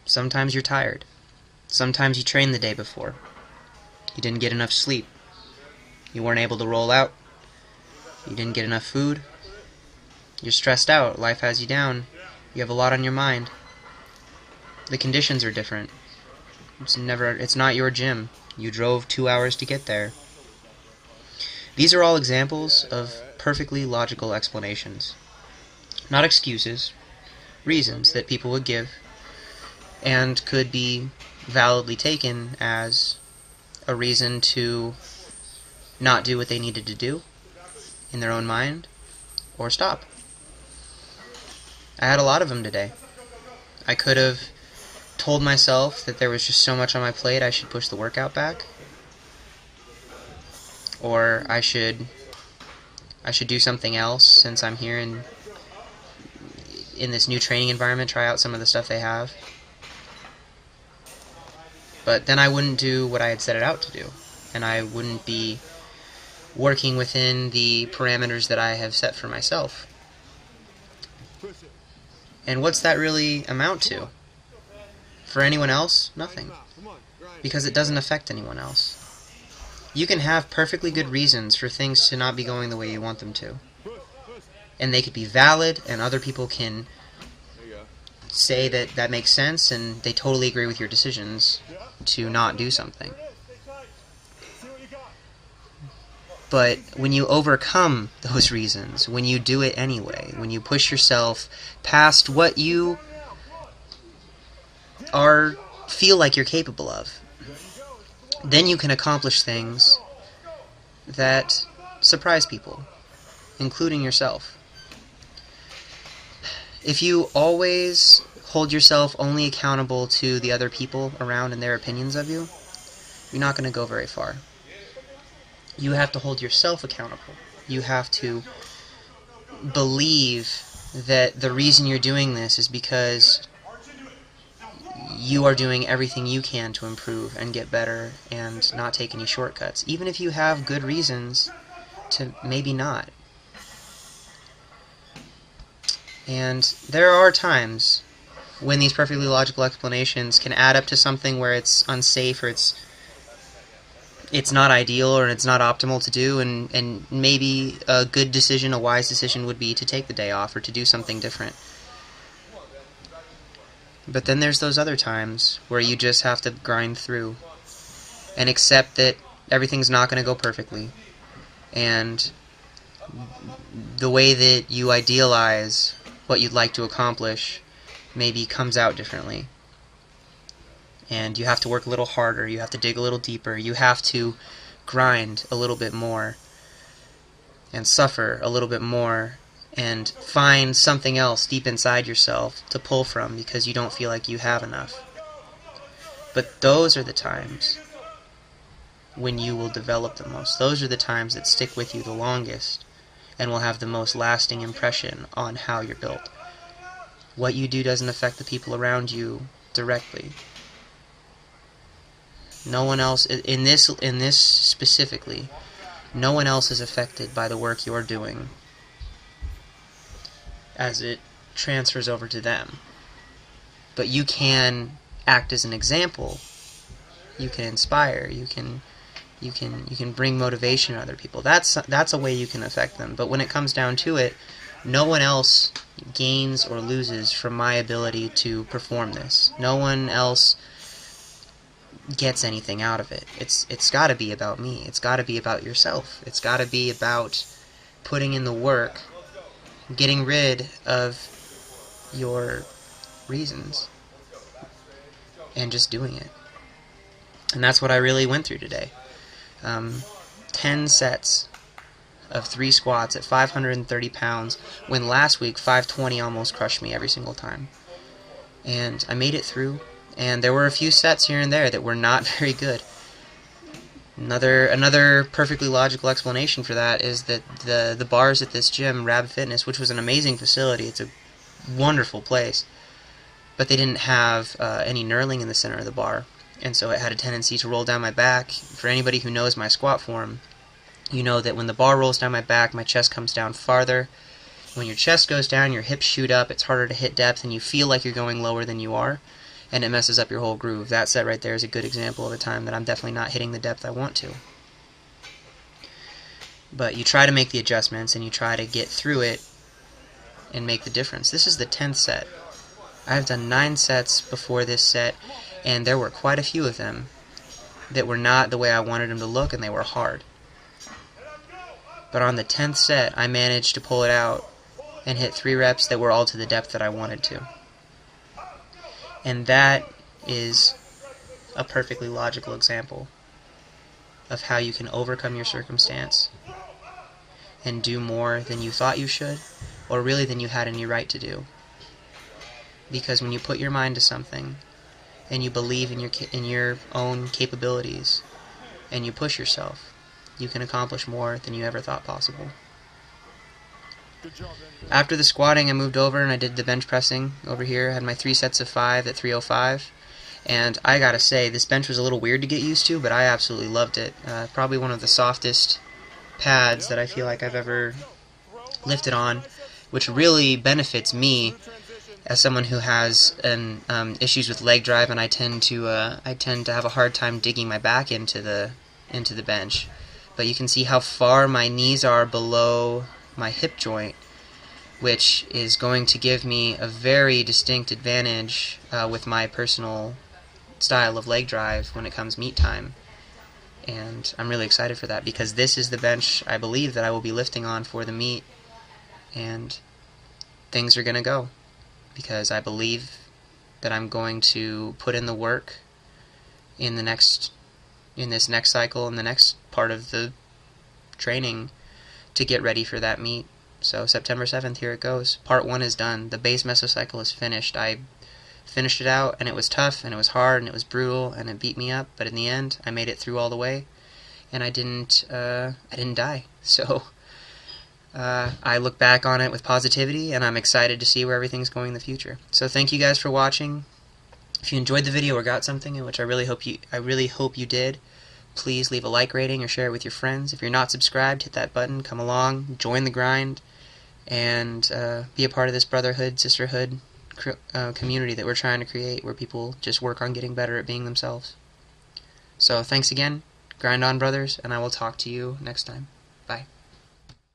Sometimes you're tired. Sometimes you trained the day before. You didn't get enough sleep. You weren't able to roll out. You didn't get enough food. You're stressed out. Life has you down. You have a lot on your mind. The conditions are different. It's not your gym. You drove 2 hours to get there. These are all examples of perfectly logical explanations. Not excuses, reasons that people would give, and could be validly taken as a reason to not do what they needed to do in their own mind, or stop. I had a lot of them today. I could have told myself that there was just so much on my plate I should push the workout back, or I should do something else since I'm here in this new training environment, try out some of the stuff they have. But then I wouldn't do what I had set it out to do, and I wouldn't be working within the parameters that I have set for myself. And what's that really amount to? For anyone else, nothing. Because it doesn't affect anyone else. You can have perfectly good reasons for things to not be going the way you want them to. And they could be valid, and other people can say that that makes sense, and they totally agree with your decisions to not do something. But when you overcome those reasons, when you do it anyway, when you push yourself past what you feel like you're capable of, then you can accomplish things that surprise people, including yourself. If you always hold yourself only accountable to the other people around and their opinions of you, you're not going to go very far. You have to hold yourself accountable. You have to believe that the reason you're doing this is because you are doing everything you can to improve and get better and not take any shortcuts, even if you have good reasons to maybe not. And there are times when these perfectly logical explanations can add up to something where it's unsafe, or it's not ideal, or it's not optimal to do, and maybe a good decision, a wise decision would be to take the day off or to do something different. But then there's those other times where you just have to grind through and accept that everything's not going to go perfectly, and the way that you idealize what you'd like to accomplish maybe comes out differently. And you have to work a little harder, you have to dig a little deeper, you have to grind a little bit more, and suffer a little bit more, and find something else deep inside yourself to pull from because you don't feel like you have enough. But those are the times when you will develop the most. Those are the times that stick with you the longest and will have the most lasting impression on how you're built. What you do doesn't affect the people around you directly. No one else, in this specifically, no one else is affected by the work you're doing as it transfers over to them. But you can act as an example. You can inspire. You can bring motivation to other people. That's a way you can affect them. But when it comes down to it, no one else gains or loses from my ability to perform this. No one else gets anything out of it. It's got to be about me. It's got to be about yourself. It's got to be about putting in the work, getting rid of your reasons, and just doing it. And that's what I really went through today. 10 sets of 3 squats at 530 pounds, when last week 520 almost crushed me every single time. And I made it through, and there were a few sets here and there that were not very good. Another perfectly logical explanation for that is that the bars at this gym, RAB Fitness, which was an amazing facility, it's a wonderful place, but they didn't have any knurling in the center of the bar, and so it had a tendency to roll down my back. For anybody who knows my squat form, you know that when the bar rolls down my back, my chest comes down farther. When your chest goes down, your hips shoot up, it's harder to hit depth, and you feel like you're going lower than you are. and it messes up your whole groove. That set right there is a good example of a time that I'm definitely not hitting the depth I want to. But you try to make the adjustments, and you try to get through it and make the difference. This is the 10th set. I've done 9 sets before this set, and there were quite a few of them that were not the way I wanted them to look, and they were hard. But on the 10th set, I managed to pull it out and hit 3 reps that were all to the depth that I wanted to. And that is a perfectly logical example of how you can overcome your circumstance and do more than you thought you should, or really than you had any right to do. Because when you put your mind to something, and you believe in your own capabilities, and you push yourself, you can accomplish more than you ever thought possible. After the squatting, I moved over and I did the bench pressing over here. I had my 3 sets of 5 at 305. And I gotta say, this bench was a little weird to get used to, but I absolutely loved it. Probably one of the softest pads that I feel like I've ever lifted on, which really benefits me as someone who has issues with leg drive, and I tend to have a hard time digging my back into the bench. But you can see how far my knees are below my hip joint, which is going to give me a very distinct advantage with my personal style of leg drive when it comes meet time. And I'm really excited for that, because this is the bench I believe that I will be lifting on for the meet, and things are going to go, because I believe that I'm going to put in the work in this next cycle, in the next part of the training, to get ready for that meet. So September 7th, here it goes. Part 1 is done. The base mesocycle is finished. I finished it out, and it was tough, and it was hard, and it was brutal, and it beat me up, but in the end, I made it through all the way, and I didn't die. So I look back on it with positivity, and I'm excited to see where everything's going in the future. So thank you guys for watching. If you enjoyed the video or got something, which I really hope you did, please leave a like rating or share it with your friends. If you're not subscribed, hit that button, come along, join the grind, and be a part of this brotherhood, sisterhood community that we're trying to create, where people just work on getting better at being themselves. So thanks again, grind on, brothers, and I will talk to you next time. Bye.